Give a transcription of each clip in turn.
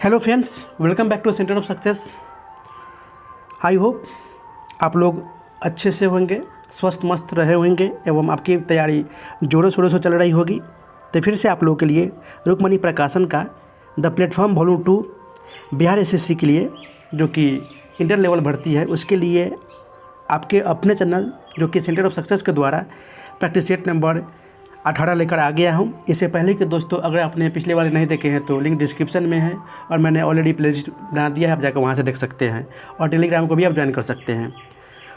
Hello friends, welcome back to centre of success. I hope आप लोग अच्छे से होंगे, स्वस्थ मस्त रहे होंगे एवं आपकी तैयारी जोरों शोरों से चल रही होगी। तो फिर से आप लोगों के लिए रुक्मणी प्रकाशन का the platform volume 2 Bihar SSC के लिए जो कि इंटर लेवल भर्ती है, उसके लिए आपके अपने चैनल जो कि सेंटर ऑफ सक्सेस के द्वारा प्रैक्टिस सेट नंबर 18 लेकर आ गया हूं। इससे पहले कि दोस्तों अगर आपने पिछले वाले नहीं देखे हैं तो लिंक डिस्क्रिप्शन में है और मैंने ऑलरेडी प्लेलिस्ट बना दिया है, आप जाकर वहां से देख सकते हैं और टेलीग्राम को भी आप ज्वाइन कर सकते हैं।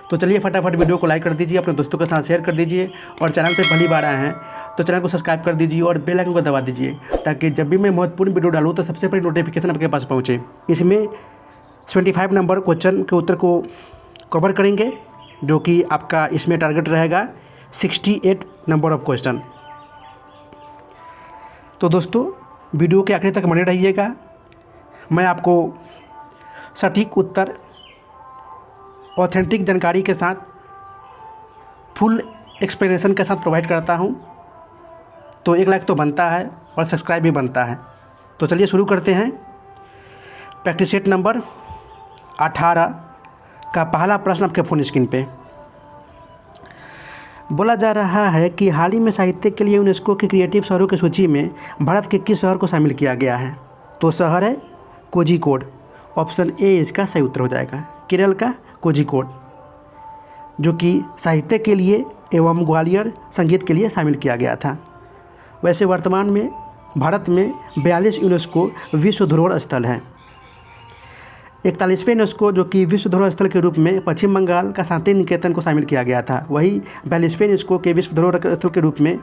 तो चलिए फटाफट वीडियो को लाइक कर दीजिए, अपने दोस्तों के साथ शेयर कर दीजिए और चैनल पर पहली बार आए हैं तो चैनल को सब्सक्राइब कर दीजिए और बेल आइकन को दबा दीजिए ताकि जब भी मैं महत्वपूर्ण वीडियो डालूँ तो सबसे पहले नोटिफिकेशन आपके पास पहुँचे। इसमें 75 नंबर क्वेश्चन के उत्तर को कवर करेंगे जो कि आपका इसमें टारगेट रहेगा 68 नंबर ऑफ क्वेश्चन। तो दोस्तों वीडियो के आखिर तक बने रहिएगा। मैं आपको सटीक उत्तर, ऑथेंटिक जानकारी के साथ, फुल एक्सप्लेनेशन के साथ प्रोवाइड करता हूं। तो 1 लाइक तो बनता है और सब्सक्राइब भी बनता है। तो चलिए शुरू करते हैं। प्रैक्टिस सेट नंबर 18 का पहला प्रश्न आपके फोन स्क्रीन पे। बोला जा रहा है कि हाल ही में साहित्य के लिए यूनेस्को की क्रिएटिव शहरों की सूची में भारत के किस शहर को शामिल किया गया है? तो शहर है कोझिकोड। ऑप्शन ए इसका सही उत्तर हो जाएगा, केरल का कोझिकोड, जो कि साहित्य के लिए एवं ग्वालियर संगीत के लिए शामिल किया गया था। वैसे वर्तमान में भारत में 42 यूनेस्को विश्व धरोहर स्थल हैं। 41वें यूनेस्को जो कि विश्व धरोहर स्थल के रूप में पश्चिम बंगाल का शांति निकेतन को शामिल किया गया था। वही 42वें यूनेस्को के विश्व धरोहर स्थल के रूप में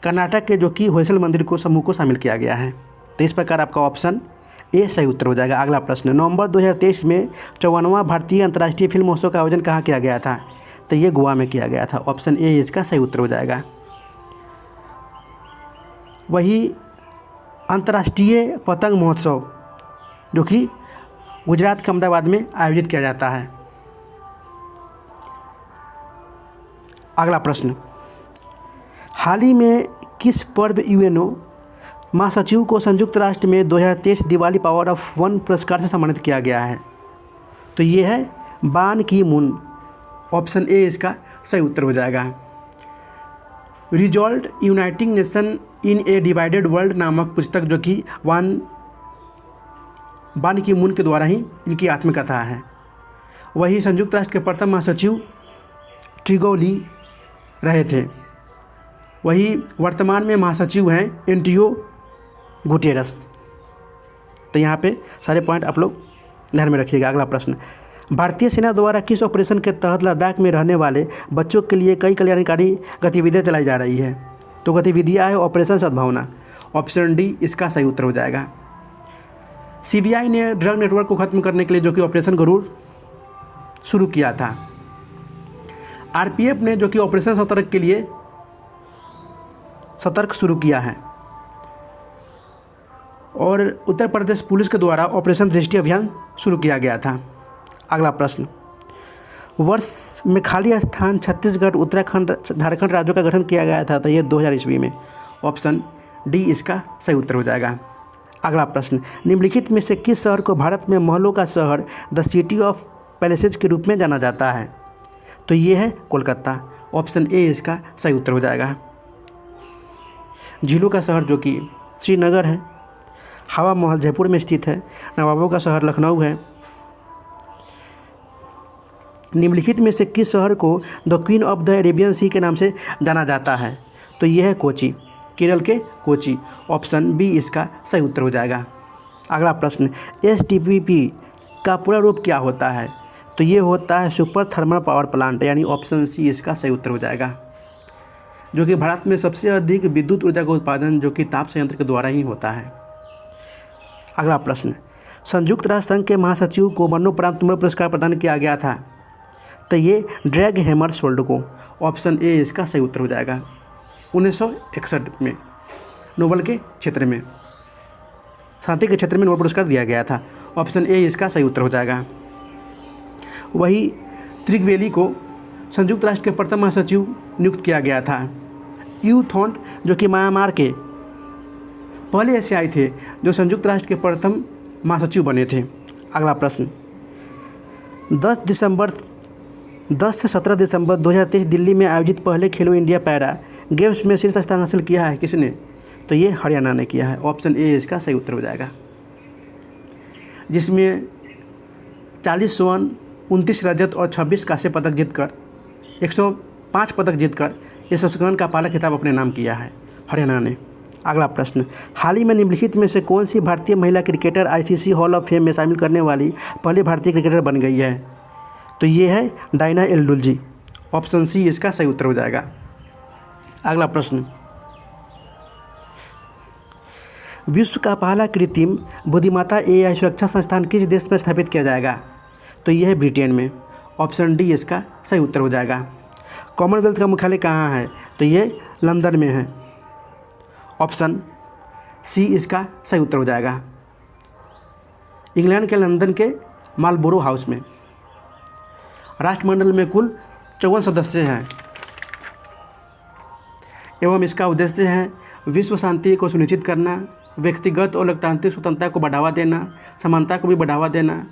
कर्नाटक के जो कि होयसल मंदिर को समूह को शामिल किया गया है। तो इस प्रकार आपका ऑप्शन ए सही उत्तर हो जाएगा। अगला प्रश्न, नवंबर 2023 में 54वां भारतीय अंतर्राष्ट्रीय फिल्म महोत्सव का आयोजन कहाँ किया गया था? तो ये गोवा में किया गया था। ऑप्शन ए इसका सही उत्तर हो जाएगा। वही अंतर्राष्ट्रीय पतंग महोत्सव जो कि गुजरात के अहमदाबाद में आयोजित किया जाता है। अगला प्रश्न, हाल ही में किस पर्व यूएनओ महासचिव को संयुक्त राष्ट्र में 2023 दिवाली पावर ऑफ वन पुरस्कार से सम्मानित किया गया है? तो ये है बान की मून। ऑप्शन ए इसका सही उत्तर हो जाएगा। Result uniting nation in A divided world नामक पुस्तक जो कि बान की मून के द्वारा ही इनकी आत्मकथा है। वही संयुक्त राष्ट्र के प्रथम महासचिव ट्रिगोली रहे थे। वही वर्तमान में महासचिव हैं एंटियो गुटेरस। तो यहाँ पे सारे पॉइंट आप लोग ध्यान में रखिएगा। अगला प्रश्न, भारतीय सेना द्वारा किस ऑपरेशन के तहत लद्दाख में रहने वाले बच्चों के लिए कई कल्याणकारी गतिविधियाँ चलाई जा रही है? तो गतिविधियाँ है ऑपरेशन सद्भावना। ऑप्शन डी इसका सही उत्तर हो जाएगा। सीबीआई ने ड्रग नेटवर्क को खत्म करने के लिए जो कि ऑपरेशन गरुड़ शुरू किया था। आरपीएफ ने जो कि ऑपरेशन सतर्क के लिए सतर्क शुरू किया है और उत्तर प्रदेश पुलिस के द्वारा ऑपरेशन दृष्टि अभियान शुरू किया गया था। अगला प्रश्न, वर्ष में खाली स्थान छत्तीसगढ़, उत्तराखंड, झारखंड राज्यों का गठन किया गया था। तो ये 2000 ईस्वी में। ऑप्शन डी इसका सही उत्तर हो जाएगा। अगला प्रश्न, निम्नलिखित में से किस शहर को भारत में महलों का शहर द सिटी ऑफ पैलेसेज के रूप में जाना जाता है? तो ये है कोलकाता। ऑप्शन ए इसका सही उत्तर हो जाएगा। झीलों का शहर जो कि श्रीनगर है। हवा महल जयपुर में स्थित है। नवाबों का शहर लखनऊ है। निम्नलिखित में से किस शहर को the queen of the Arabian sea के नाम से जाना जाता है? तो ये है कोची, केरल के कोची। ऑप्शन बी इसका सही उत्तर हो जाएगा। अगला प्रश्न, एसटीपीपी का पूरा रूप क्या होता है? तो ये होता है सुपर थर्मल पावर प्लांट, यानी ऑप्शन सी इसका सही उत्तर हो जाएगा, जो कि भारत में सबसे अधिक विद्युत ऊर्जा का उत्पादन जो कि ताप संयंत्र के द्वारा ही होता है। अगला प्रश्न, संयुक्त राष्ट्र संघ के महासचिव को मरणोपरांत नोबेल पुरस्कार प्रदान किया गया था। तो ये ड्रैग हैमरशोल्ड को। ऑप्शन ए इसका सही उत्तर हो जाएगा। 1961 में नोबेल के क्षेत्र में, शांति के क्षेत्र में नोबेल पुरस्कार दिया गया था। ऑप्शन ए इसका सही उत्तर हो जाएगा। वही त्रिगवेली को संयुक्त राष्ट्र के प्रथम महासचिव नियुक्त किया गया था। यू थॉन्ट जो कि म्यांमार के पहले एशियाई थे जो संयुक्त राष्ट्र के प्रथम महासचिव बने थे। अगला प्रश्न, 10 से 17 दिसंबर 2023 दिल्ली में आयोजित पहले खेलो इंडिया पैरा गेम्स में शीर्ष स्थान हासिल किया है किसने? तो ये हरियाणा ने किया है। ऑप्शन ए इसका सही उत्तर हो जाएगा, जिसमें 40 स्वर्ण, 29 रजत और 26 कांस्य पदक जीतकर 105 पदक जीतकर इस संस्करण का पहला खिताब अपने नाम किया है हरियाणा ने। अगला प्रश्न, हाल ही में निम्नलिखित में से कौन सी भारतीय महिला cricketer ICC hall of fame में शामिल करने वाली पहली भारतीय क्रिकेटर बन गई है? तो ये है डायना एल्डुल्जी। ऑप्शन सी इसका सही उत्तर हो जाएगा। अगला प्रश्न, विश्व का पहला कृत्रिम बुद्धिमत्ता एआई सुरक्षा संस्थान किस देश में स्थापित किया जाएगा? तो यह है ब्रिटेन में। ऑप्शन डी इसका सही उत्तर हो जाएगा। कॉमनवेल्थ का मुख्यालय कहाँ है? तो ये लंदन में है। ऑप्शन सी इसका सही उत्तर हो जाएगा, इंग्लैंड के लंदन के मालबोरो हाउस में। राष्ट्रमंडल में कुल 54 सदस्य हैं एवं इसका उद्देश्य है विश्व शांति को सुनिश्चित करना, व्यक्तिगत और लोकतांत्रिक स्वतंत्रता को बढ़ावा देना, समानता को भी बढ़ावा देना,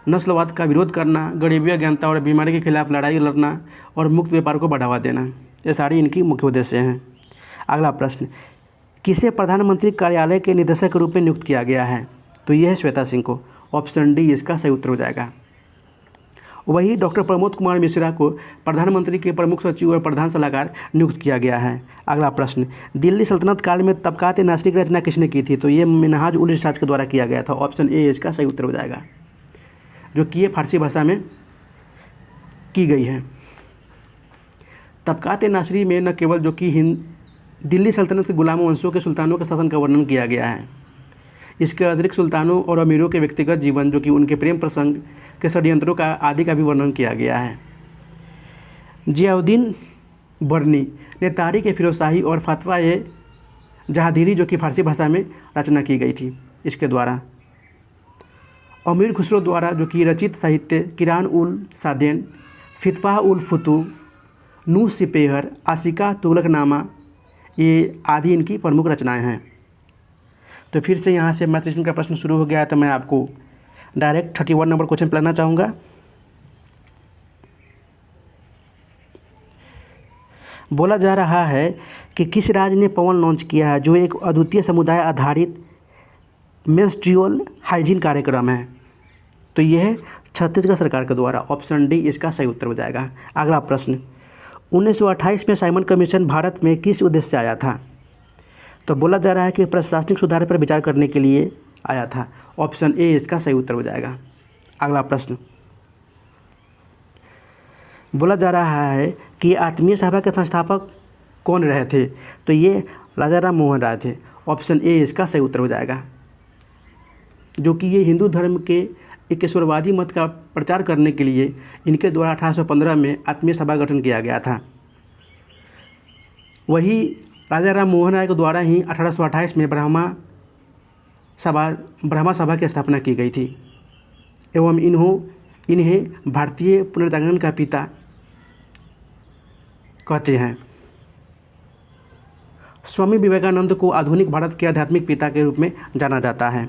नस्लवाद का विरोध करना, गरीबी, अज्ञानता और बीमारी के खिलाफ लड़ाई लड़ना और मुक्त व्यापार को बढ़ावा देना। ये सारी इनकी मुख्य उद्देश्य हैं। अगला प्रश्न, किसे प्रधानमंत्री कार्यालय के निदेशक के रूप में नियुक्त किया गया है? तो यह है श्वेता सिंह को। ऑप्शन डी इसका सही उत्तर हो जाएगा। वही डॉक्टर प्रमोद कुमार मिश्रा को प्रधानमंत्री के प्रमुख सचिव और प्रधान सलाहकार नियुक्त किया गया है। अगला प्रश्न, दिल्ली सल्तनत काल में तबकात नासरी की रचना किसने की थी? तो ये मिनहाज उल इरशाद के द्वारा किया गया था। ऑप्शन ए इसका सही उत्तर हो जाएगा, जो कि ये फारसी भाषा में की गई है। तबकात नासरी में न केवल जो कि दिल्ली सल्तनत के गुलाम वंशों के सुल्तानों के शासन का वर्णन किया गया है, इसके अतिरिक्त सुल्तानों और अमीरों के व्यक्तिगत जीवन, जो कि उनके प्रेम प्रसंग के षड्यंत्रों का आदि का भी वर्णन किया गया है। जियाउद्दीन बर्नी ने तारीख फिरोजशाही और फतवा ए जहादीरी, जो कि फारसी भाषा में रचना की गई थी, इसके द्वारा। अमीर खुसरो द्वारा जो कि रचित साहित्य किरान उल सादेन, फितवाह उल फुतू, नू सिपेहर, आशिका तुगलकनामा, ये आदि इनकी प्रमुख रचनाएं हैं। तो फिर से यहाँ से मैथमेटिक्स का प्रश्न शुरू हो गया है, तो मैं आपको डायरेक्ट 31 नंबर क्वेश्चन पढ़ना चाहूँगा। बोला जा रहा है कि किस राज्य ने पवन लॉन्च किया है, जो एक अद्वितीय समुदाय आधारित मेंस्ट्रुअल हाइजीन कार्यक्रम है? तो यह है छत्तीसगढ़ सरकार के द्वारा। ऑप्शन डी इसका सही उत्तर हो जाएगा। अगला प्रश्न, 1928 में साइमन कमीशन भारत में किस उद्देश्य से आया था? तो बोला जा रहा है कि प्रशासनिक सुधार पर विचार करने के लिए आया था। ऑप्शन ए इसका सही उत्तर हो जाएगा। अगला प्रश्न, बोला जा रहा है कि आत्मीय सभा के संस्थापक कौन रहे थे? तो ये राजा राम मोहन राय थे। ऑप्शन ए इसका सही उत्तर हो जाएगा, जो कि ये हिंदू धर्म के एक ईश्वरवादी मत का प्रचार करने के लिए इनके द्वारा 1815 में आत्मीय सभा गठन किया गया था। वही राजा राम मोहन राय के द्वारा ही 1828 में ब्रह्मा सभा की स्थापना की गई थी एवं इन्हें भारतीय पुनर्जागरण का पिता कहते हैं। स्वामी विवेकानंद को आधुनिक भारत के आध्यात्मिक पिता के रूप में जाना जाता है।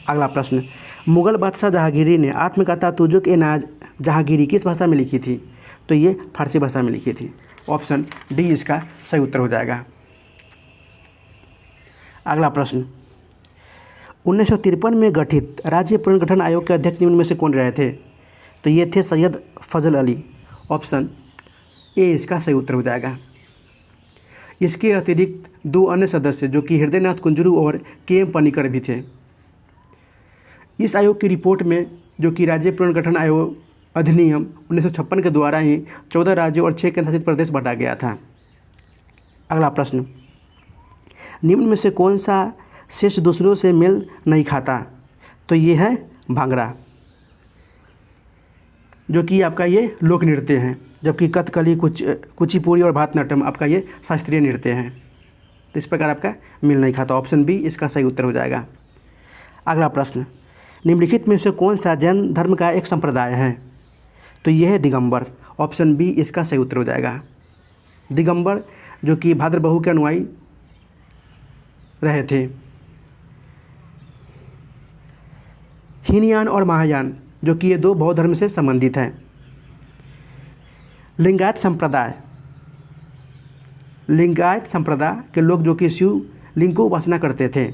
अगला प्रश्न, मुगल बादशाह जहांगीर ने आत्मकथा तुजुक ए नाज जहांगीरी किस भाषा में लिखी थी? तो ये फारसी भाषा में लिखी थी। ऑप्शन डी इसका सही उत्तर हो जाएगा। अगला प्रश्न, 1953 में गठित राज्य पुनर्गठन आयोग के अध्यक्ष निम्न में से कौन रहे थे? तो ये थे सैयद फजल अली। ऑप्शन ए इसका सही उत्तर हो जाएगा। इसके अतिरिक्त 2 अन्य सदस्य, जो कि हृदयनाथ कुंजरू और के.एम. पनिकर भी थे। इस आयोग की रिपोर्ट में, जो कि राज्य पुनर्गठन आयोग अधिनियम 1956 के द्वारा ही 14 राज्यों और 6 केंद्रशासित प्रदेश बांटा गया था। अगला प्रश्न, निम्न में से कौन सा शेष दूसरों से मेल नहीं खाता? तो ये है भांगड़ा, जो कि आपका ये लोक नृत्य हैं, जबकि कथकली, कुचिपुड़ी और भरतनाट्यम आपका ये शास्त्रीय नृत्य हैं। तो इस प्रकार आपका मेल नहीं खाता। ऑप्शन बी इसका सही उत्तर हो जाएगा। अगला प्रश्न, निम्नलिखित में से कौन सा जैन धर्म का एक संप्रदाय है? तो यह है दिगंबर। ऑप्शन बी इसका सही उत्तर हो जाएगा। दिगंबर जो कि भाद्रबहु के अनुयायी रहे थे। हीनयान और महायान, जो कि ये दो बौद्ध धर्म से संबंधित हैं। लिंगायत संप्रदाय के लोग जो कि शिव लिंग को उपासना करते थे।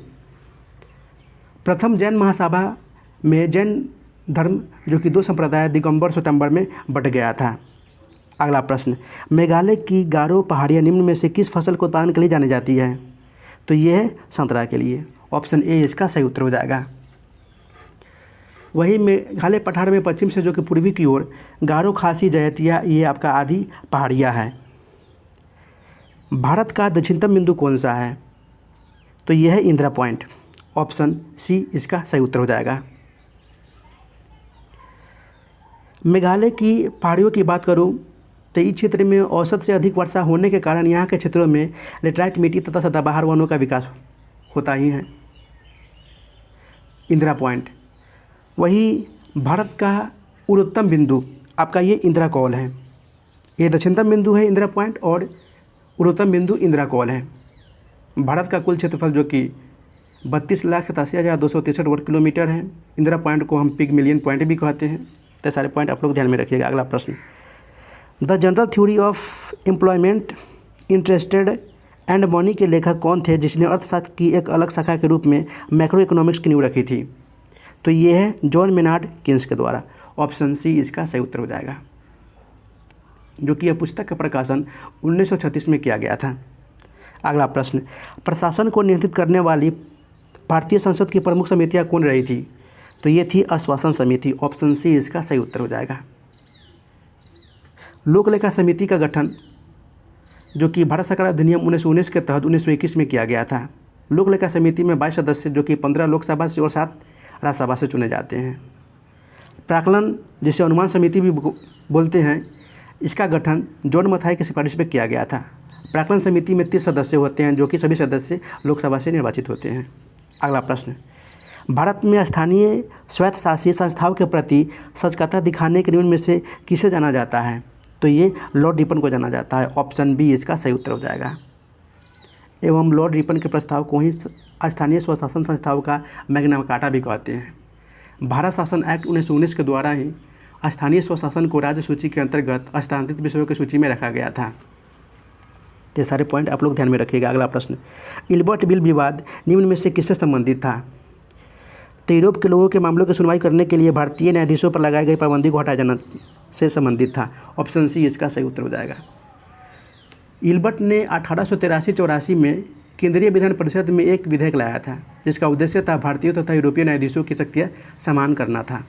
प्रथम जैन महासभा में जैन धर्म जो कि दो संप्रदाय दिगंबर स्वयंवर में बट गया था। अगला प्रश्न, मेघालय की गारो पहाड़ियाँ निम्न में से किस फसल के उत्पादन के लिए जानी जाती है? तो ये है संतरा के लिए। ऑप्शन ए इसका सही उत्तर हो जाएगा। वही मेघालय पठार में पश्चिम से जो कि पूर्वी की ओर गारो खासी जयतिया ये आपका आदि पहाड़ियाँ है। भारत का दक्षिणतम बिंदु कौन सा है? तो यह है इंदिरा पॉइंट। ऑप्शन सी इसका सही उत्तर हो जाएगा। मेघालय की पहाड़ियों की बात करूं तो इस क्षेत्र में औसत से अधिक वर्षा होने के कारण यहाँ के क्षेत्रों में लेटराइट मिट्टी तथा सदाबहार वनों का विकास होता ही है। इंदिरा पॉइंट। वही भारत का उर्वरतम बिंदु आपका ये इंदिरा कौल है। ये दक्षिणतम बिंदु है इंदिरा पॉइंट और उर्वरतम बिंदु इंदिरा कौल है। भारत का कुल क्षेत्रफल जो कि 32,87,263 वर्ग किलोमीटर है। इंदिरा पॉइंट को हम पिगमिलियन पॉइंट भी कहते हैं। तो सारे पॉइंट आप लोग ध्यान में रखिएगा। अगला प्रश्न, the general theory of employment, interested and money के लेखक कौन थे जिसने अर्थशास्त्र की एक अलग शाखा के रूप में मैक्रो इकोनॉमिक्स की नींव रखी थी? तो ये है जॉन मेनार्ड केन्स के द्वारा। ऑप्शन सी इसका सही उत्तर हो जाएगा, जो कि यह पुस्तक का प्रकाशन 1936 में किया गया था। अगला प्रश्न, प्रशासन को नियंत्रित करने वाली भारतीय संसद की प्रमुख समितियां कौन रही थी? तो ये थी आश्वासन समिति। ऑप्शन सी इसका सही उत्तर हो जाएगा। लोक लेखा समिति का गठन जो कि भारत सरकार अधिनियम 1919 के तहत 1921 में किया गया था। लोक लेखा समिति में 22 सदस्य जो कि 15 लोकसभा से और 7 राज्यसभा से चुने जाते हैं। प्राक्कलन जिसे अनुमान समिति भी बोलते हैं, इसका गठन जॉन मथाई की सिफारिश पर किया गया था। प्राक्कलन समिति में 30 सदस्य होते हैं जो कि सभी सदस्य लोकसभा से निर्वाचित होते हैं। अगला प्रश्न, भारत में स्थानीय स्वायत्तशासी संस्थाओं के प्रति सजगता दिखाने के निम्न में से किसे जाना जाता है? तो ये लॉर्ड रिपन को जाना जाता है। ऑप्शन बी इसका सही उत्तर हो जाएगा। एवं लॉर्ड रिपन के प्रस्ताव को ही स्थानीय स्वशासन संस्थाओं का मैग्ना कार्टा भी कहते हैं। भारत शासन एक्ट 1919 के द्वारा ही स्थानीय स्वशासन को राज्य सूची के अंतर्गत हस्तांतरित विषयों की सूची में रखा गया था। ये सारे पॉइंट आप लोग ध्यान में रखिएगा। अगला प्रश्न, इल्बर्ट बिल विवाद निम्न में से किससे संबंधित था? तो यूरोप के लोगों के मामलों की सुनवाई करने के लिए भारतीय न्यायाधीशों पर लगाई गई पाबंदी को हटाए जाना से संबंधित था। ऑप्शन सी इसका सही उत्तर हो जाएगा। इल्बर्ट ने 1883-84 में केंद्रीय विधान परिषद में एक विधेयक लाया था जिसका उद्देश्य था भारतीय तथा यूरोपीय न्यायाधीशों की शक्तियाँ समान करना था,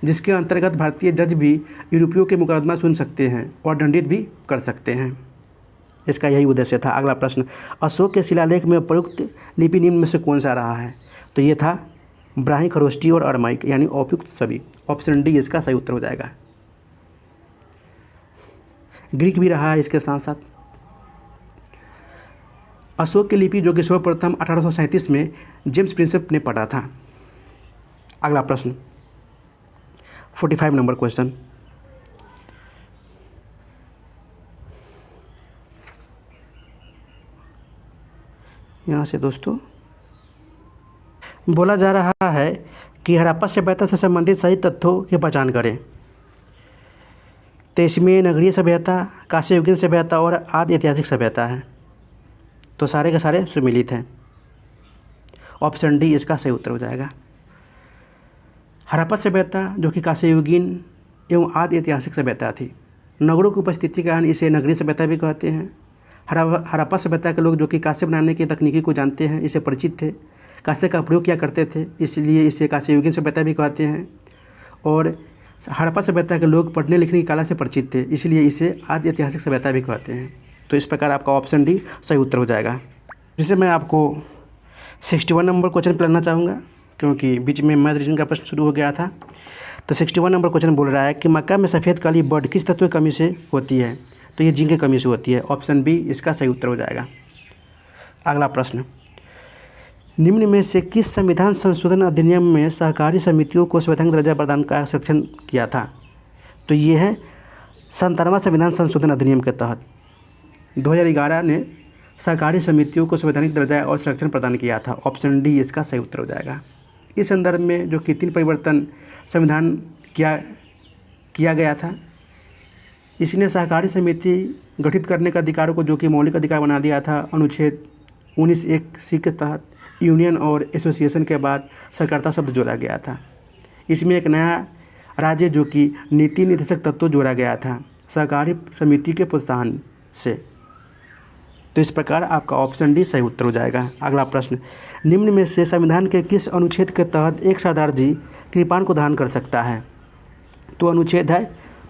जिसके अंतर्गत भारतीय जज भी यूरोपियों के मुकदमा सुन सकते हैं और दंडित भी कर सकते हैं। इसका यही उद्देश्य था। अगला प्रश्न, अशोक के शिलालेख में प्रयुक्त लिपि निम्न में से कौन सा रहा है? तो ये था ब्राह्मी, खरोष्टी और अरमाइक, यानी उपयुक्त सभी। ऑप्शन डी इसका सही उत्तर हो जाएगा। ग्रीक भी रहा है इसके साथ साथ। अशोक की लिपि जो कि सर्वप्रथम 1837 में जेम्स प्रिंसेप ने पढ़ा था। अगला प्रश्न 45 नंबर क्वेश्चन, यहाँ से दोस्तों बोला जा रहा है कि हड़प्पा सभ्यता से संबंधित सही तथ्यों की पहचान करें। तो इसमें नगरीय सभ्यता, कांस्य युगीन सभ्यता और आदि ऐतिहासिक सभ्यता है। तो सारे के सारे सुमिलित हैं। ऑप्शन डी इसका सही उत्तर हो जाएगा। हड़प्पा सभ्यता जो कि कांस्य युगीन एवं आदि ऐतिहासिक सभ्यता थी। नगरों की उपस्थिति के कारण इसे नगरीय सभ्यता भी कहते हैं। हड़प्पा सभ्यता के लोग जो कि कांस्य बनाने की तकनीकी को जानते हैं, इसे परिचित थे, कांस्य का प्रयोग किया करते थे, इसलिए इसे कांस्य युगीन सभ्यता भी कहते हैं। और हड़प्पा सभ्यता के लोग पढ़ने लिखने की कला से परिचित थे, इसलिए इसे आदि ऐतिहासिक सभ्यता भी कहते हैं। तो इस प्रकार आपका ऑप्शन डी सही उत्तर हो जाएगा। जिसे मैं आपको 61 नंबर क्वेश्चन पढ़ना चाहूँगा क्योंकि बीच में मैथ रीजनिंग का प्रश्न शुरू हो गया था। तो 61 नंबर क्वेश्चन बोल रहा है कि मक्का में सफ़ेद काली बर्ड किस तत्व की कमी से होती है? तो ये जिंक की कमी से होती है। ऑप्शन बी इसका सही उत्तर हो जाएगा। अगला प्रश्न, निम्न में से किस संविधान संशोधन अधिनियम में सहकारी समितियों को संवैधानिक दर्जा प्रदान का संरक्षण किया था? तो ये है 97वां संविधान संशोधन अधिनियम के तहत 2011 ने सहकारी समितियों को संवैधानिक दर्जा और संरक्षण प्रदान किया था। ऑप्शन डी इसका सही उत्तर हो जाएगा। इस संदर्भ में जो कि 3 परिवर्तन संविधान किया गया था। इसने सहकारी समिति गठित करने का अधिकारों को जो कि मौलिक अधिकार बना दिया था। अनुच्छेद 19(1)(c) के तहत यूनियन और एसोसिएशन के बाद सहकारिता शब्द जोड़ा गया था। इसमें एक नया राज्य जो कि नीति निर्देशक तत्व जोड़ा गया था सहकारी समिति के प्रोत्साहन से। तो इस प्रकार आपका ऑप्शन डी सही उत्तर हो जाएगा। अगला प्रश्न, निम्न में से संविधान के किस अनुच्छेद के तहत एक शरणार्थी कृपाण को धारण कर सकता है? तो अनुच्छेद है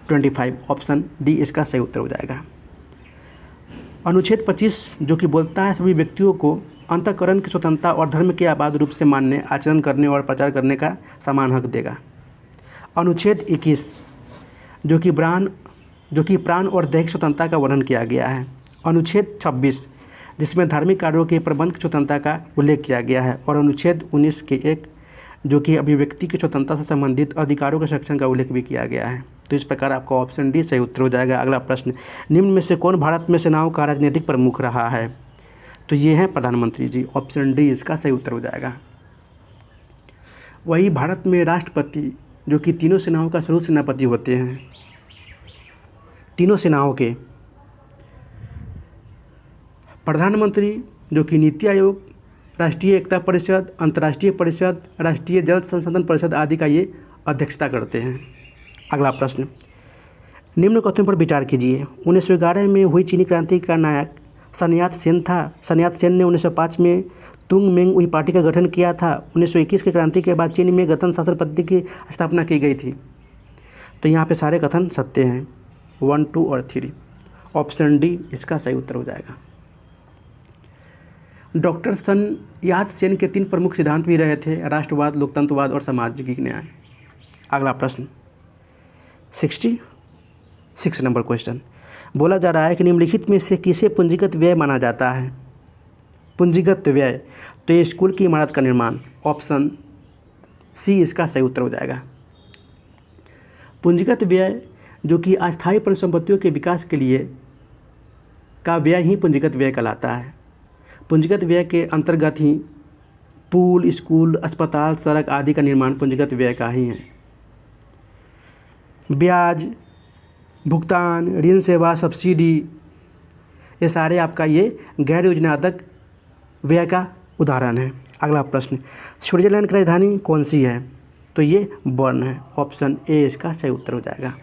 25, ऑप्शन डी इसका सही उत्तर हो जाएगा। अनुच्छेद 25 जो कि बोलता है सभी व्यक्तियों को अंतःकरण की स्वतंत्रता और धर्म के आबाद रूप से मानने, आचरण करने और प्रचार करने का समान हक देगा। अनुच्छेद 21 जो कि प्राण और दैहिक स्वतंत्रता का वर्णन किया गया है। अनुच्छेद 26 जिसमें धार्मिक कार्यों के प्रबंध की स्वतंत्रता का उल्लेख किया गया है। और अनुच्छेद 19 के 1 जो कि अभिव्यक्ति की स्वतंत्रता से संबंधित अधिकारों के संरक्षण का उल्लेख भी किया गया है। तो इस प्रकार आपका ऑप्शन डी सही उत्तर हो जाएगा। अगला प्रश्न, निम्न में से कौन भारत में सेनाओं का राजनीतिक प्रमुख रहा है? तो ये हैं प्रधानमंत्री जी। ऑप्शन डी इसका सही उत्तर हो जाएगा। वही भारत में राष्ट्रपति जो कि तीनों सेनाओं का सर्वोच्च सेनापति होते हैं। तीनों सेनाओं के प्रधानमंत्री जो कि नीति आयोग, राष्ट्रीय एकता परिषद, अंतर्राष्ट्रीय परिषद, राष्ट्रीय जल संसाधन परिषद आदि का ये अध्यक्षता करते हैं। अगला प्रश्न, निम्न कथनों पर विचार कीजिए। 1911 में हुई चीनी क्रांति का नायक सन यात सेन था। सन यात सेन ने 1905 में तुंग मेंग उई पार्टी का गठन किया था। 1921 की क्रांति के बाद चीन में गणतंत्र शासन पद्धति की स्थापना की गई थी। तो यहाँ पे सारे कथन सत्य हैं, 1, 2 और 3। ऑप्शन डी इसका सही उत्तर हो जाएगा। डॉक्टर सन यात सेन के 3 प्रमुख सिद्धांत भी रहे थे, राष्ट्रवाद, लोकतंत्रवाद और सामाजिक न्याय। अगला प्रश्न 66 नंबर क्वेश्चन, बोला जा रहा है कि निम्नलिखित में से किसे पूंजीगत व्यय माना जाता है? पूंजीगत व्यय, तो ये स्कूल की इमारत का निर्माण। ऑप्शन सी इसका सही उत्तर हो जाएगा। पूंजीगत व्यय जो कि अस्थायी परिसंपत्तियों के विकास के लिए का व्यय ही पूंजीगत व्यय कहलाता है। पूंजीगत व्यय के अंतर्गत ही पुल, स्कूल, अस्पताल, सड़क आदि का निर्माण पूंजीगत व्यय का ही है। ब्याज, भुगतान, ऋण सेवा, सब्सिडी, ये सारे आपका ये गैर योजनात्मक व्यय का उदाहरण है। अगला प्रश्न, स्विट्जरलैंड की राजधानी कौन सी है? तो ये बर्न है। ऑप्शन ए इसका सही उत्तर हो जाएगा।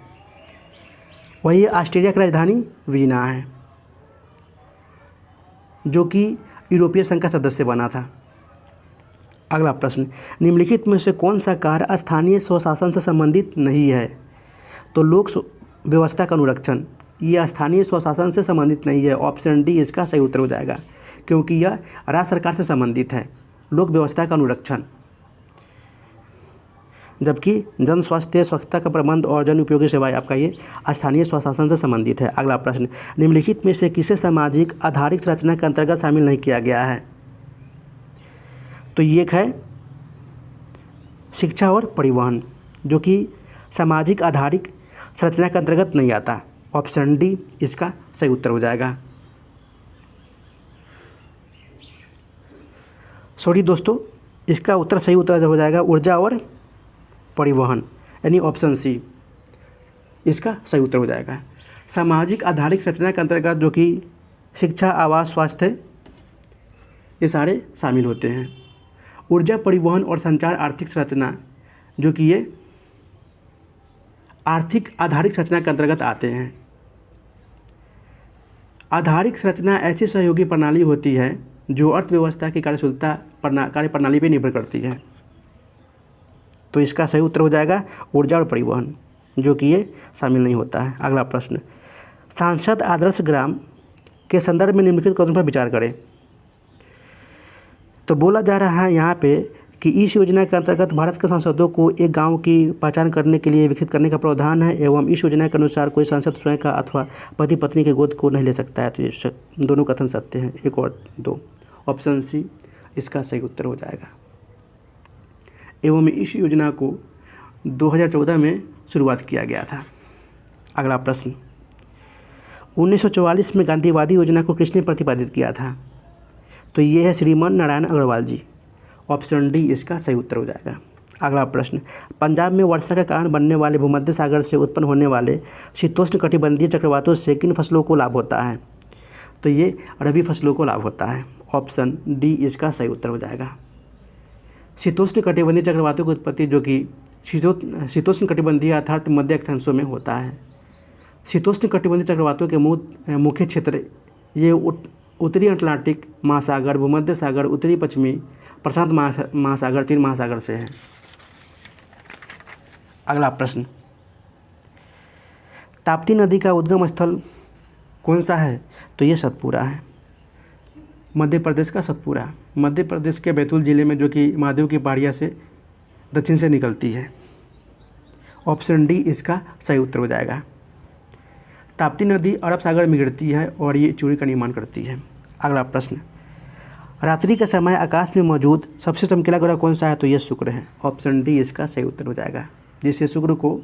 वही ऑस्ट्रेलिया की राजधानी वीना है जो कि यूरोपीय संघ का सदस्य बना था। अगला प्रश्न, निम्नलिखित में से कौन सा कार्य स्थानीय स्वशासन से संबंधित नहीं है? तो लोक व्यवस्था का अनुरक्षण, ये स्थानीय स्वशासन से संबंधित नहीं है। ऑप्शन डी इसका सही उत्तर हो जाएगा, क्योंकि यह राज्य सरकार से संबंधित है, लोक व्यवस्था का अनुरक्षण। जबकि जन स्वास्थ्य, स्वच्छता का प्रबंध और जन उपयोगी सेवाएं आपका ये स्थानीय स्वशासन से संबंधित है। अगला प्रश्न, निम्नलिखित में से किसे सामाजिक आधारित संरचना के अंतर्गत शामिल नहीं किया गया है? तो ये एक है शिक्षा और परिवहन जो कि सामाजिक आधारित संरचना के अंतर्गत नहीं आता। ऑप्शन डी इसका सही उत्तर हो जाएगा। सॉरी दोस्तों, इसका उत्तर सही उत्तर हो जाएगा ऊर्जा और परिवहन, यानी ऑप्शन सी इसका सही उत्तर हो जाएगा। सामाजिक आधारित संरचना के अंतर्गत जो कि शिक्षा, आवास, स्वास्थ्य ये सारे शामिल होते हैं। ऊर्जा, परिवहन और संचार आर्थिक संरचना जो कि ये आर्थिक आधारिक संरचना के अंतर्गत आते हैं। आधारिक संरचना ऐसी सहयोगी प्रणाली होती है जो अर्थव्यवस्था की कार्यशीलता कार्य प्रणाली पर निर्भर करती है। तो इसका सही उत्तर हो जाएगा ऊर्जा और परिवहन जो कि ये शामिल नहीं होता है। अगला प्रश्न, सांसद आदर्श ग्राम के संदर्भ में निम्नलिखित कथनों पर विचार करें। तो बोला जा रहा है यहाँ पे कि इस योजना के अंतर्गत भारत के सांसदों को एक गांव की पहचान करने के लिए विकसित करने का प्रावधान है एवं इस योजना के अनुसार कोई सांसद स्वयं का अथवा पति पत्नी के गोद को नहीं ले सकता है। तो ये दोनों कथन सत्य हैं, 1 और 2। ऑप्शन सी इसका सही उत्तर हो जाएगा। एवं इस योजना को 2014 में शुरुआत किया गया था। अगला प्रश्न, 1944 में गांधीवादी योजना को किसने प्रतिपादित किया था? तो ये है श्रीमान नारायण अग्रवाल जी। ऑप्शन डी इसका सही उत्तर हो जाएगा। अगला प्रश्न, पंजाब में वर्षा के कारण बनने वाले भूमध्य सागर से उत्पन्न होने वाले शीतोष्ण कटिबंधीय चक्रवातों से किन फसलों को लाभ होता है? तो ये रबी फसलों को लाभ होता है। ऑप्शन डी इसका सही उत्तर हो जाएगा। शीतोष्ण कटिबंधीय चक्रवातों की उत्पत्ति जो कि शीतोष्ण कटिबंधीय अर्थात मध्य अक्षांशों में होता है। शीतोष्ण कटिबंधीय चक्रवातों के मुख्य क्षेत्र ये उत्तरी अटलांटिक महासागर, भूमध्य सागर, उत्तरी पश्चिमी प्रशांत महासागर, 3 महासागर से है। अगला प्रश्न, ताप्ती नदी का उद्गम स्थल कौन सा है? तो ये सतपुरा है, मध्य प्रदेश का सतपुरा, मध्य प्रदेश के बैतूल जिले में, जो कि महादेव की पहाड़ियाँ से दक्षिण से निकलती है। ऑप्शन डी इसका सही उत्तर हो जाएगा। ताप्ती नदी अरब सागर में गिरती है और ये चूड़ी का निर्माण करती है। अगला प्रश्न, रात्रि के समय आकाश में मौजूद सबसे चमकीला ग्रह कौन सा है? तो ये शुक्र है। ऑप्शन डी इसका सही उत्तर हो जाएगा। जिसे शुक्र को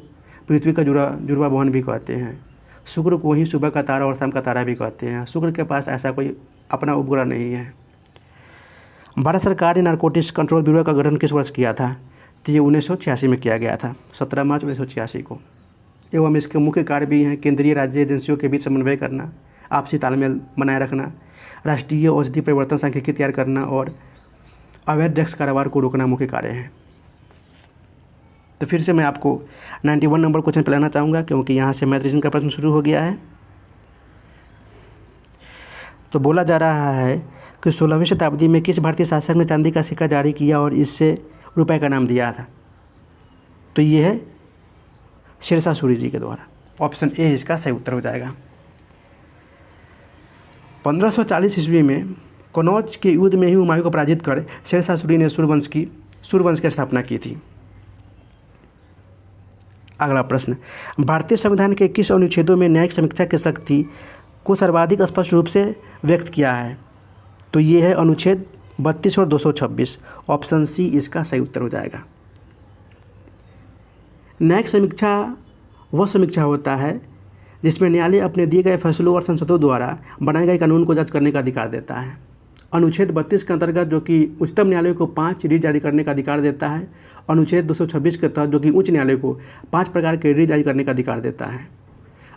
पृथ्वी का जुड़वा बहन भी कहते हैं। शुक्र को ही सुबह का तारा और शाम का तारा भी कहते हैं। शुक्र के पास ऐसा कोई अपना उपग्रह नहीं है। भारत सरकार ने नारकोटिक्स कंट्रोल ब्यूरो का गठन किस वर्ष किया था? तो ये 1986 में किया गया था, 17 मार्च 1986 को। एवं इसके मुख्य कार्य भी हैं केंद्रीय राज्य एजेंसियों के बीच समन्वय करना, आपसी तालमेल बनाए रखना, राष्ट्रीय औषधि परिवर्तन सांख्यिकी तैयार करना और अवैध ड्रग्स कारोबार को रोकना मुख्य कार्य हैं। तो फिर से मैं आपको 91 नंबर क्वेश्चन पिलाना चाहूँगा, क्योंकि यहाँ से मैथ रीजनिंग का प्रश्न शुरू हो गया है। तो बोला जा रहा है कि 16वीं शताब्दी में किस भारतीय शासक ने चांदी का सिक्का जारी किया और इससे रुपए का नाम दिया था? तो ये है शेरशाह सूरी जी के द्वारा। ऑप्शन ए इसका सही उत्तर हो जाएगा। 1540 ईस्वी में कनौज के युद्ध में ही हुमायूं को पराजित कर शेरशाह सूरी ने सूर्यवंश की स्थापना की थी। अगला प्रश्न, भारतीय संविधान के किस अनुच्छेदों में न्यायिक समीक्षा की शक्ति को सर्वाधिक स्पष्ट रूप से व्यक्त किया है? तो ये है अनुच्छेद 32 और 226। ऑप्शन सी इसका सही उत्तर हो जाएगा। न्यायिक समीक्षा वह समीक्षा होता है जिसमें न्यायालय अपने दिए गए फैसलों और संसदों द्वारा बनाए गए कानून को जांच करने का अधिकार देता है। अनुच्छेद 32 के अंतर्गत, जो कि उच्चतम न्यायालय को 5 रीट जारी करने का अधिकार देता है। अनुच्छेद 226 के तहत, जो कि उच्च न्यायालय को 5 प्रकार के रीट जारी करने का अधिकार देता है।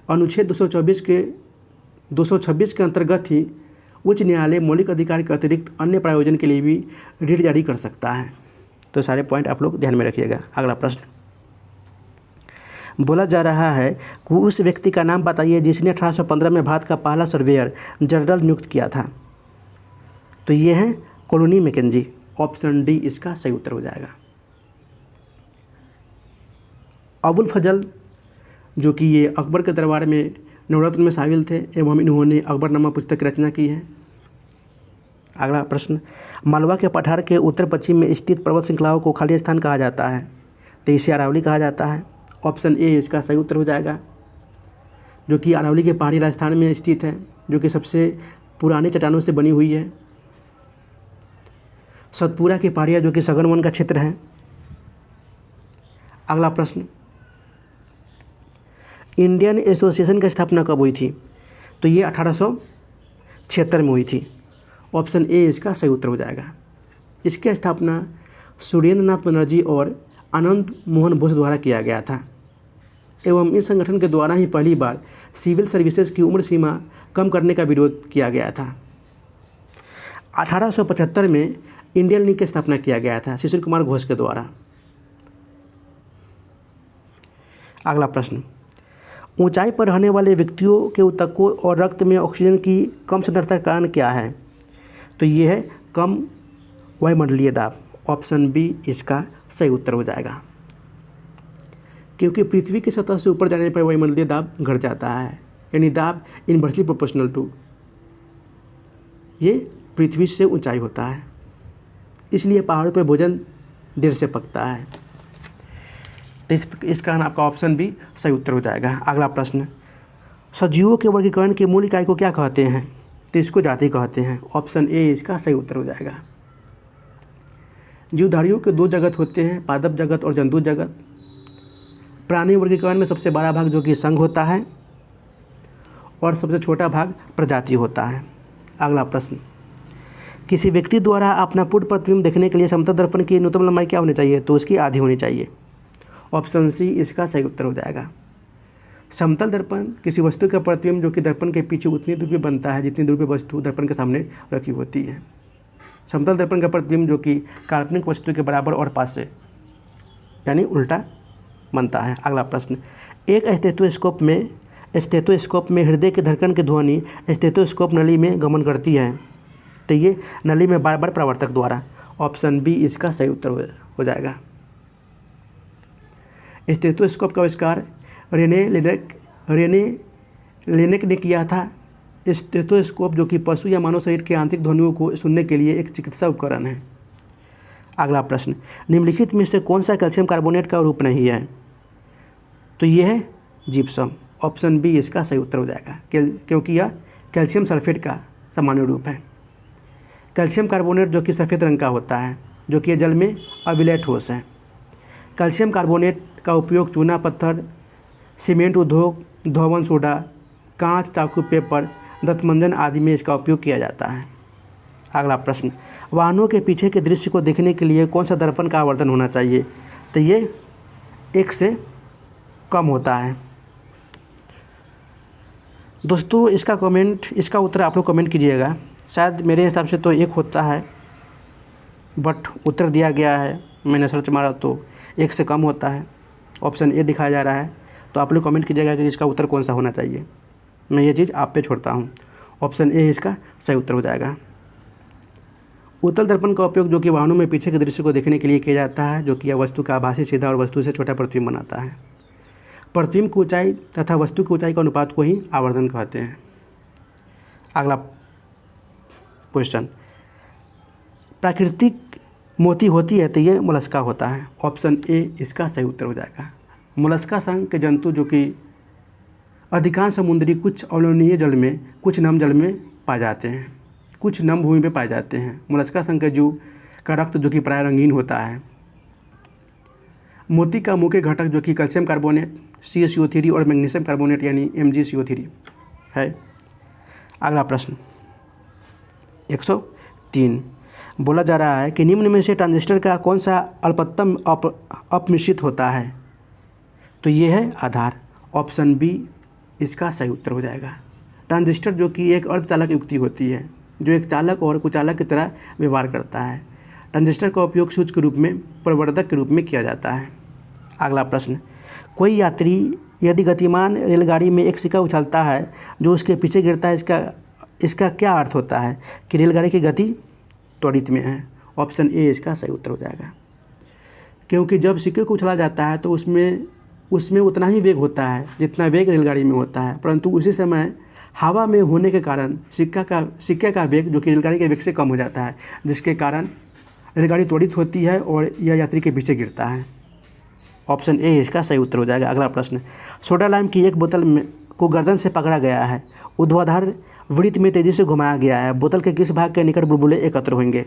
अनुच्छेद 226 के अंतर्गत ही उच्च न्यायालय मौलिक अधिकार के अतिरिक्त अन्य प्रायोजन के लिए भी रीट जारी कर सकता है। तो सारे पॉइंट आप लोग ध्यान में रखिएगा। अगला प्रश्न, बोला जा रहा है कि उस व्यक्ति का नाम बताइए जिसने 1815 में भारत का पहला सर्वेयर जनरल नियुक्त किया था। तो ये है कॉलोनी मैकेंजी। ऑप्शन डी इसका सही उत्तर हो जाएगा। अबुल फजल, जो कि ये अकबर के दरबार में नवरत्न में शामिल थे एवं इन्होंने अकबरनामा पुस्तक की रचना की है। अगला प्रश्न, मालवा के पठार के उत्तर पश्चिम में स्थित पर्वत श्रृंखलाओं को खाली स्थान कहा जाता है। तो इसे अरावली कहा जाता है। ऑप्शन ए इसका सही उत्तर हो जाएगा, जो कि अरावली के पहाड़ी राजस्थान में स्थित है, जो कि सबसे पुरानी चट्टानों से बनी हुई है। सतपुरा की पहाड़ियाँ, जो कि सघन वन का क्षेत्र है। अगला प्रश्न, इंडियन एसोसिएशन की स्थापना कब हुई थी? तो ये 1876 में हुई थी। ऑप्शन ए इसका सही उत्तर हो जाएगा। इसकी स्थापना सुरेंद्र नाथ बनर्जी और आनंद मोहन बोस द्वारा किया गया था एवं इस संगठन के द्वारा ही पहली बार सिविल सर्विसेज की उम्र सीमा कम करने का विरोध किया गया था। 1875 में इंडियन लीग की स्थापना किया गया था शिशिर कुमार घोष के द्वारा। अगला प्रश्न, ऊंचाई पर रहने वाले व्यक्तियों के ऊतकों और रक्त में ऑक्सीजन की कम सांद्रता का कारण क्या है? तो ये है कम वायुमंडलीय दाब। ऑप्शन बी इसका सही उत्तर हो जाएगा, क्योंकि पृथ्वी की सतह से ऊपर जाने पर वायुमंडलीय दाब घट जाता है, यानी दाब इनवर्सली प्रोपोर्शनल टू ये पृथ्वी से ऊंचाई होता है। इसलिए पहाड़ों पर भोजन देर से पकता है। तो इस कारण आपका ऑप्शन भी सही उत्तर हो जाएगा। अगला प्रश्न, सजीवों के वर्गीकरण की मूल इकाई को क्या कहते हैं? तो इसको जाति कहते हैं। ऑप्शन ए इसका सही उत्तर हो जाएगा। जीवधारियों के 2 जगत होते हैं, पादप जगत और जंतु जगत। प्राणी वर्गीकरण में सबसे बड़ा भाग जो कि संघ होता है और सबसे छोटा भाग प्रजाति होता है। अगला प्रश्न, किसी व्यक्ति द्वारा अपना पूर्ण प्रतिबिंब देखने के लिए समतल दर्पण की न्यूनतम लंबाई क्या होनी चाहिए? तो उसकी आधी होनी चाहिए। ऑप्शन सी इसका सही उत्तर हो जाएगा। समतल दर्पण किसी वस्तु का प्रतिबिंब जो कि दर्पण के पीछे उतनी दूर पे बनता है जितनी दूर पे वस्तु दर्पण के सामने रखी होती है। समतल दर्पण का प्रतिबिंब जो कि काल्पनिक वस्तु के बराबर और पास से यानी उल्टा बनता है। अगला प्रश्न, एक स्टेथोस्कोप में हृदय की धड़कन की ध्वनि स्टेथोस्कोप नली में गमन करती है, तो ये नली में बार बार परावर्तक द्वारा। ऑप्शन बी इसका सही उत्तर हो जाएगा। स्टेथोस्कोप का आविष्कार रेने लेनेक ने किया था। स्टेथोस्कोप जो कि पशु या मानव शरीर के आंतरिक ध्वनियों को सुनने के लिए एक चिकित्सा उपकरण है। अगला प्रश्न, निम्नलिखित में से कौन सा कैल्शियम कार्बोनेट का रूप नहीं है? तो ये है जिप्सम। ऑप्शन बी इसका सही उत्तर हो जाएगा क्योंकि यह कैल्शियम सल्फेट का सामान्य रूप है। कैल्शियम कार्बोनेट जो कि सफ़ेद रंग का होता है, जो कि जल में अविलय ठोस है। कैल्शियम कार्बोनेट का उपयोग चूना पत्थर, सीमेंट उद्योग, धोवन सोडा, कांच, चाकू, पेपर, दंतमंजन आदि में इसका उपयोग किया जाता है। अगला प्रश्न, वाहनों के पीछे के दृश्य को देखने के लिए कौन सा दर्पण का आवर्धन होना चाहिए? तो ये 1 से कम होता है। दोस्तों इसका उत्तर आप लोग कमेंट कीजिएगा। शायद मेरे हिसाब से तो 1 होता है, बट उत्तर दिया गया है, मैंने सर्च मारा तो 1 से कम होता है। ऑप्शन ए दिखाया जा रहा है, तो आप लोग कमेंट कीजिएगा कि इसका उत्तर कौन सा होना चाहिए। मैं ये चीज़ आप पे छोड़ता हूँ। ऑप्शन ए इसका सही उत्तर हो जाएगा। उत्तल दर्पण का उपयोग जो कि वाहनों में पीछे के दृश्य को देखने के लिए किया जाता है, जो कि यह वस्तु का आभासी सीधा और वस्तु से छोटा प्रतिबिंब बनाता है। प्रतिबिंब की ऊंचाई तथा वस्तु की ऊंचाई के अनुपात को ही आवर्धन कहते हैं। अगला क्वेश्चन, प्राकृतिक मोती होती है तो ये मोलस्का होता है। ऑप्शन ए इसका सही उत्तर हो जाएगा। मोलस्का संघ के जंतु जो कि अधिकांश समुद्री, कुछ अम्लनीय जल में, कुछ नम जल में पाए जाते हैं, कुछ नम भूमि में पाए जाते हैं। मोलस्का संघ के जीव का रक्त जो कि प्राय रंगीन होता है। मोती का मुख्य घटक जो कि कैल्शियम कार्बोनेट CaCO3 और मैग्नीशियम कार्बोनेट यानी MgCO3 है। अगला प्रश्न 103, बोला जा रहा है कि निम्न में से ट्रांजिस्टर का कौन सा अल्पतम अपमिश्रित होता है? तो ये है आधार। ऑप्शन बी इसका सही उत्तर हो जाएगा। ट्रांजिस्टर जो कि एक अर्धचालक युक्ति होती है, जो एक चालक और कुचालक की तरह व्यवहार करता है। ट्रांजिस्टर का उपयोग स्विच के रूप में, प्रवर्धक के रूप में किया जाता है। अगला प्रश्न, कोई यात्री यदि गतिमान रेलगाड़ी में एक सिक्का उछालता है जो उसके पीछे गिरता है, इसका क्या अर्थ होता है? कि रेलगाड़ी की गति त्वरित में है। ऑप्शन ए इसका सही उत्तर हो जाएगा, क्योंकि जब सिक्के को उछाला जाता है तो उसमें उतना ही वेग होता है जितना वेग रेलगाड़ी में होता है, परंतु उसी समय हवा में होने के कारण सिक्के का वेग जो कि रेलगाड़ी के वेग से कम हो जाता है, जिसके कारण रेलगाड़ी त्वरित होती है और यह यात्री के पीछे गिरता है। ऑप्शन ए इसका सही उत्तर हो जाएगा। अगला प्रश्न, सोडा लाइम की एक बोतल को गर्दन से पकड़ा गया है, ऊर्ध्वाधर वृत्त में तेज़ी से घुमाया गया है, बोतल के किस भाग के निकट बुलबुले एकत्र होंगे?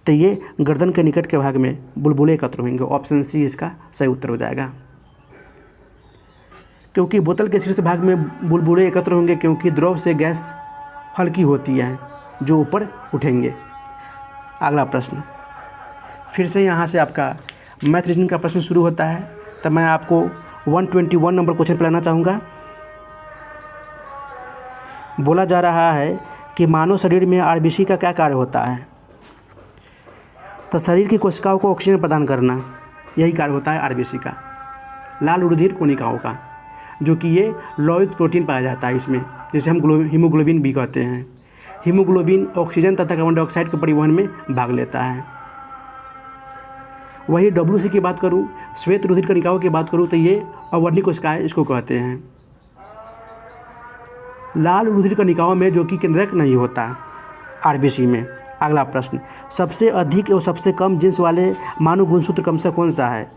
तो ये गर्दन के निकट के भाग में बुलबुले एकत्र होंगे। ऑप्शन सी इसका सही उत्तर हो जाएगा, क्योंकि बोतल के शीर्ष भाग में बुलबुले एकत्र होंगे, क्योंकि द्रव से गैस हल्की होती है जो ऊपर उठेंगे। अगला प्रश्न, फिर से यहाँ से आपका मैथ रीजनिंग का प्रश्न शुरू होता है। तब मैं आपको 121 नंबर क्वेश्चन पढ़ाना चाहूँगा। बोला जा रहा है कि मानव शरीर में RBC का क्या कार्य होता है? तो शरीर की कोशिकाओं को ऑक्सीजन प्रदान करना, यही कार्य होता है RBC का। लाल रुधिर कोशिकाओं का, जो कि ये लौहिक प्रोटीन पाया जाता है इसमें, जिसे हम हीमोग्लोबिन भी कहते हैं। हीमोग्लोबिन ऑक्सीजन तथा कार्बन डाइऑक्साइड के परिवहन में भाग लेता है। वही WC की बात करूँ, श्वेत रुधिर कणिकाओं की बात करूँ, तो ये अवर्णीय कोशिकाएं इसको कहते हैं। लाल रुधिर कणिकाओं में जो कि केंद्रक नहीं होता RBC में। अगला प्रश्न, सबसे अधिक और सबसे कम जिन्स वाले मानव गुणसूत्र क्रम से कौन सा है?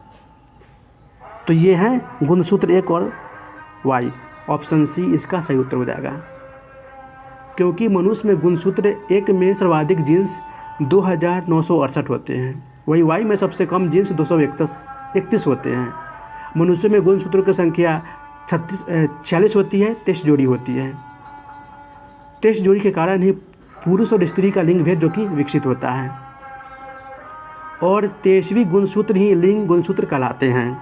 तो ये हैं गुणसूत्र 1 और Y। ऑप्शन सी इसका सही उत्तर हो जाएगा, क्योंकि मनुष्य में गुणसूत्र 1 में सर्वाधिक जिन्स 2968 होते हैं, वही Y में सबसे कम जिन्स 231 होते हैं। मनुष्य में गुणसूत्रों की संख्या 46 होती है, 23 जोड़ी होती है। 23 जोड़ी के कारण ही पुरुष और स्त्री का लिंग भेद जो कि विकसित होता है। और 23वीं गुणसूत्र ही लिंग गुणसूत्र कहलाते हैं।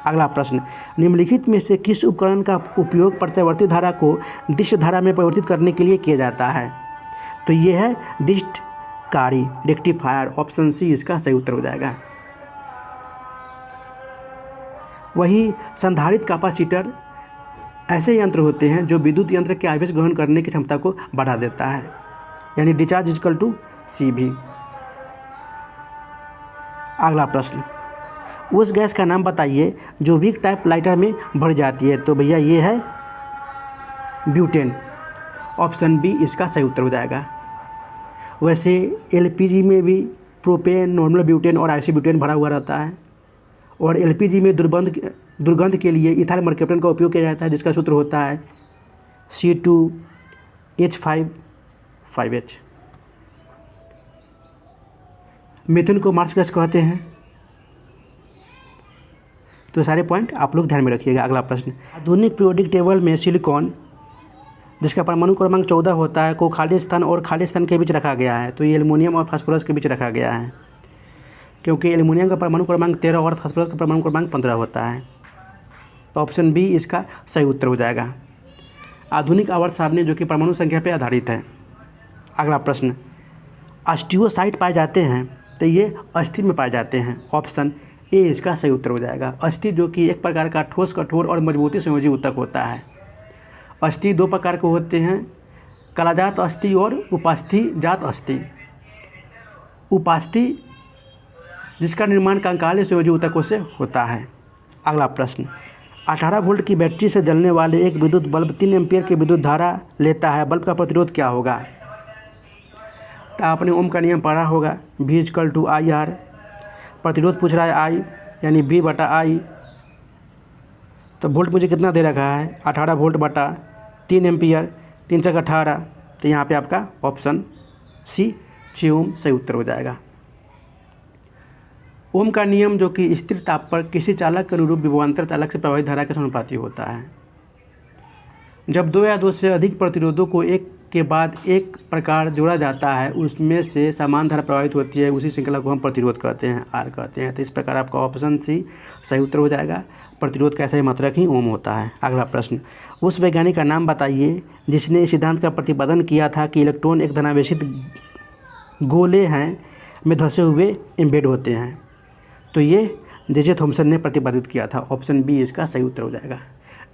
अगला प्रश्न, निम्नलिखित में से किस उपकरण का उपयोग प्रत्यावर्ती धारा को दिष्ट धारा में परिवर्तित करने के लिए किया जाता है? तो ये है दिष्टकारी रेक्टिफायर। ऑप्शन सी इसका सही उत्तर हो जाएगा। वही संधारित कैपेसिटर ऐसे यंत्र होते हैं जो विद्युत यंत्र के आवेश ग्रहण करने की क्षमता को बढ़ा देता है, यानी डिस्चार्ज इक्वल टू सी भी। अगला प्रश्न, उस गैस का नाम बताइए जो विक टाइप लाइटर में भर जाती है। तो भैया ये है ब्यूटेन। ऑप्शन बी इसका सही उत्तर हो जाएगा। वैसे एलपीजी में भी प्रोपेन, नॉर्मल ब्यूटेन और आईसी ब्यूटेन भरा हुआ रहता है। और एलपीजी में दुर्गंध के लिए इथाइल मर्केप्टन का उपयोग किया जाता है, जिसका सूत्र होता है C2H5 मीथेन को मार्स गैस कहते हैं। तो सारे पॉइंट आप लोग ध्यान में रखिएगा। अगला प्रश्न, आधुनिक पीरियोडिक टेबल में सिलिकॉन जिसका परमाणु क्रमांक 14 होता है को खाली स्थान और खाली स्थान के बीच रखा गया है। तो ये एल्युमिनियम और फास्फोरस के बीच रखा गया है, क्योंकि एल्युमिनियम का परमाणु क्रमांक 13 और फास्फोरस का परमाणु क्रमांक 15 होता है। तो ऑप्शन बी इसका सही उत्तर हो जाएगा। आधुनिक आवर्त सारणी जो कि परमाणु संख्या पर आधारित है। अगला प्रश्न, ऑस्टियोसाइट पाए जाते हैं, तो ये अस्थि में पाए जाते हैं। ऑप्शन ए इसका सही उत्तर हो जाएगा। अस्थि जो कि एक प्रकार का ठोस, कठोर और मजबूती संयोजी ऊतक होता है। अस्थि दो प्रकार के होते हैं, कलाजात अस्थि और उपास्थि जात अस्थि। उपास्थि जिसका निर्माण कंकालीय संयोजी ऊतकों से होता है। अगला प्रश्न, 18 वोल्ट की बैटरी से जलने वाले एक विद्युत बल्ब 3 एम्पियर की विद्युत धारा लेता है, बल्ब का प्रतिरोध क्या होगा? तो आपने ओम का नियम पढ़ा होगा, V=IR। प्रतिरोध पूछ रहा है I, यानी V/I। तो वोल्ट मुझे कितना दे रखा है? 18 वोल्ट बटा 3 एम्पियर, 3 × 18। तो यहाँ पे आपका ऑप्शन सी 6 ओम सही उत्तर हो जाएगा। ओम का नियम जो कि स्थिर ताप पर किसी चालक के अनुरूप विभवांतर चालक से प्रवाहित धारा के समानुपाती होता है। जब दो या दो से अधिक प्रतिरोधों को एक के बाद एक प्रकार जोड़ा जाता है, उसमें से समान धारा प्रवाहित होती है, उसी श्रृंखला को हम प्रतिरोध कहते हैं, आर कहते हैं। तो इस प्रकार आपका ऑप्शन सी सही उत्तर हो जाएगा। प्रतिरोध का सही मात्रक ही ओम होता है। अगला प्रश्न, उस वैज्ञानिक का नाम बताइए जिसने इस सिद्धांत का प्रतिपादन किया था कि इलेक्ट्रॉन एक धनावेशित गोले हैं में धंसे हुए एम्बेड होते हैं। तो ये जे थॉमसन ने प्रतिपादित किया था। ऑप्शन बी इसका सही उत्तर हो जाएगा।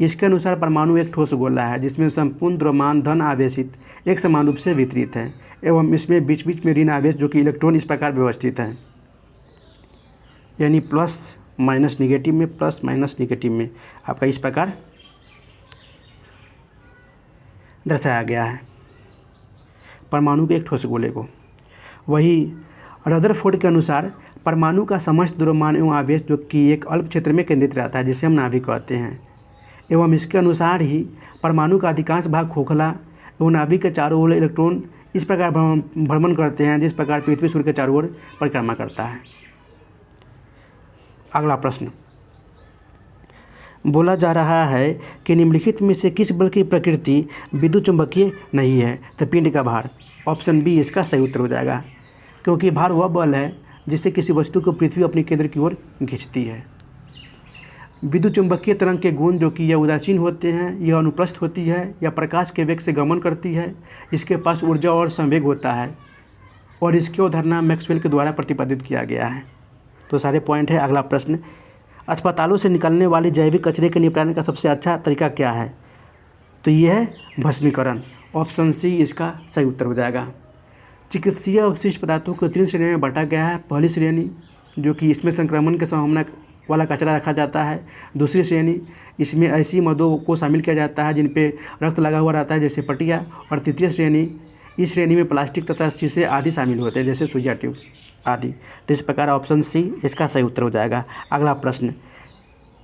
इसके अनुसार परमाणु एक ठोस गोला है जिसमें संपूर्ण द्रव्यमान धन आवेशित एक समान रूप से वितरित है, एवं इसमें बीच बीच में ऋण आवेश जो कि इलेक्ट्रॉन इस प्रकार व्यवस्थित है, यानी प्लस माइनस निगेटिव में, प्लस माइनस निगेटिव में आपका इस प्रकार दर्शाया गया है परमाणु के एक ठोस गोले को। वही रदरफोर्ड के अनुसार परमाणु का समस्त द्रव्यमान एवं आवेश जो कि एक अल्प क्षेत्र में केंद्रित रहता है, जिसे हम नाभिक कहते हैं, एवं इसके अनुसार ही परमाणु का अधिकांश भाग खोखला एवं नाभिक के चारों ओर इलेक्ट्रॉन इस प्रकार भ्रमण करते हैं जिस प्रकार पृथ्वी सूर्य के चारों ओर परिक्रमा करता है। अगला प्रश्न, बोला जा रहा है कि निम्नलिखित में से किस बल की प्रकृति विद्युत चुंबकीय नहीं है? तो पिंड का भार। ऑप्शन बी इसका सही उत्तर हो जाएगा, क्योंकि भार वह बल है जिससे किसी वस्तु को पृथ्वी अपने केंद्र की ओर खींचती है। विद्युत चुंबकीय तरंग के गुण जो कि यह उदासीन होते हैं, यह अनुप्रस्थ होती है या प्रकाश के वेग से गमन करती है, इसके पास ऊर्जा और संवेग होता है, और इसकी अवधारणा मैक्सवेल के द्वारा प्रतिपादित किया गया है। तो सारे पॉइंट है। अगला प्रश्न, अस्पतालों से निकलने वाले जैविक कचरे के निपटाने का सबसे अच्छा तरीका क्या है? तो ये है भस्मीकरण। ऑप्शन सी इसका सही उत्तर हो जाएगा। चिकित्सीय अवशिष्ट पदार्थों को 3 श्रेणियों में बांटा गया है। पहली श्रेणी जो कि इसमें संक्रमण की संभावना वाला कचरा रखा जाता है। दूसरी श्रेणी इसमें ऐसी मदों को शामिल किया जाता है जिन पे रक्त लगा हुआ रहता है, जैसे पटिया। और तृतीय श्रेणी, इस श्रेणी में प्लास्टिक तथा शीशे आदि शामिल होते हैं, जैसे सुइया ट्यूब आदि। तो इस प्रकार ऑप्शन सी इसका सही उत्तर हो जाएगा। अगला प्रश्न,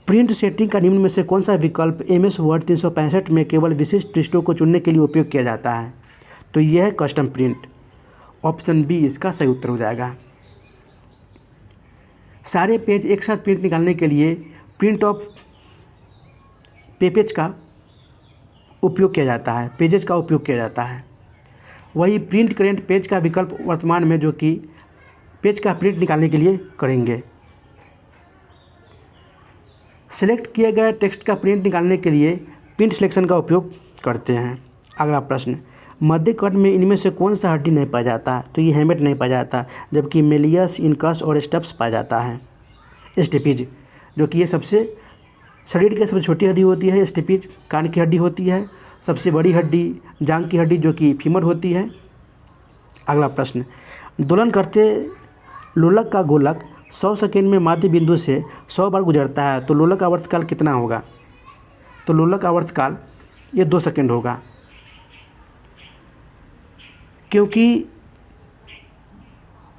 प्रिंट सेटिंग का निम्न में से कौन सा विकल्प MS वर्ड 365 में केवल विशिष्ट पृष्ठों को चुनने के लिए उपयोग किया जाता है? तो यह है कस्टम प्रिंट। ऑप्शन बी इसका सही उत्तर हो जाएगा। सारे पेज एक साथ प्रिंट निकालने के लिए प्रिंट ऑफ पेपेज का उपयोग किया जाता है, पेजेज का उपयोग किया जाता है। वही प्रिंट करेंट पेज का विकल्प वर्तमान में जो कि पेज का प्रिंट निकालने के लिए करेंगे। सेलेक्ट किए गए टेक्स्ट का प्रिंट निकालने के लिए प्रिंट सिलेक्शन का उपयोग करते हैं। अगला प्रश्न, मध्य कर्ण में इनमें से कौन सा हड्डी नहीं पाया जाता? तो ये हेमेट नहीं पाया जाता, जबकि मेलियस, इनकस और स्टप्स पाया जाता है। स्टेपिज जो कि ये सबसे शरीर की सबसे छोटी हड्डी होती है। स्टेपिज कान की हड्डी होती है। सबसे बड़ी हड्डी जांघ की हड्डी जो कि फीमर होती है। अगला प्रश्न, दोलन करते लोलक का गोलक 100 सेकेंड में मध्य बिंदु से 100 बार गुजरता है, तो लोलक आवर्तकाल कितना होगा? तो लोलक आवर्तकाल ये 2 सेकेंड होगा, क्योंकि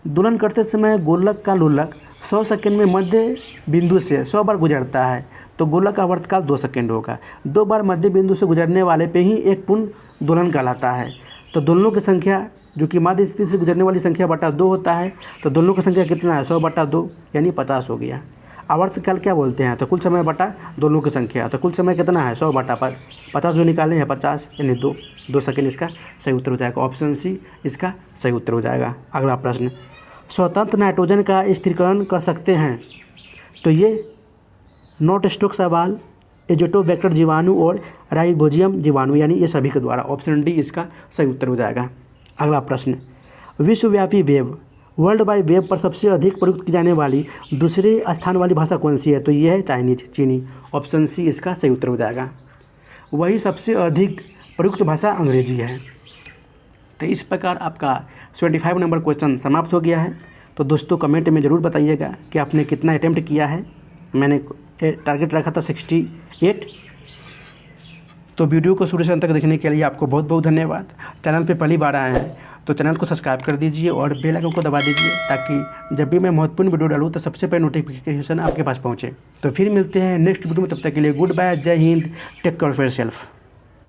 दोलन करते समय गोलक का लोलक 100 सेकेंड में मध्य बिंदु से 100 बार गुजरता है, तो गोलक का आवर्तकाल 2 सेकेंड होगा। 2 बार मध्य बिंदु से गुजरने वाले पे ही एक पूर्ण दोलन कहलाता है। तो दोलनों की संख्या जो कि मध्य स्थिति से गुजरने वाली संख्या बटा 2 होता है, तो दोनों की संख्या कितना है? 100 बटा 2 यानी 50 हो गया। आवर्तकाल क्या बोलते हैं? तो कुल समय बटा दोनों की संख्या। तो कुल समय कितना है? 100 बटा 50 जो निकाले हैं 50 यानी 2 सेकेंड इसका सही उत्तर हो जाएगा। ऑप्शन सी इसका सही उत्तर हो जाएगा। अगला प्रश्न, स्वतंत्र नाइट्रोजन का स्थिरीकरण कर सकते हैं? तो ये नॉट स्टोक सवाल, एजोटोबैक्टर जीवाणु और राइबोजियम जीवाणु यानी ये सभी के द्वारा। ऑप्शन डी इसका सही उत्तर हो जाएगा। अगला प्रश्न, विश्वव्यापी वेब वर्ल्ड वाइड वेब पर सबसे अधिक प्रयुक्त की जाने वाली दूसरे स्थान वाली भाषा कौन सी है? तो ये है चाइनीज, चीनी। ऑप्शन सी इसका सही उत्तर हो जाएगा। वही सबसे अधिक प्रयुक्त भाषा अंग्रेजी है। तो इस प्रकार आपका 75 नंबर क्वेश्चन समाप्त हो गया है। तो दोस्तों कमेंट में ज़रूर बताइएगा कि आपने कितना अटैम्प्ट किया है। मैंने टारगेट रखा था 68। तो वीडियो को शुरू से अंत तक देखने के लिए आपको बहुत बहुत धन्यवाद। चैनल पे पहली बार आए हैं तो चैनल को सब्सक्राइब कर दीजिए और बेल आइकन को दबा दीजिए, ताकि जब भी मैं महत्वपूर्ण वीडियो डालूँ तो सबसे पहले नोटिफिकेशन आपके पास पहुँचे। तो फिर मिलते हैं नेक्स्ट वीडियो में, तब तक के लिए गुड बाय, जय हिंद, टेक केयर ऑफ योरसेल्फ।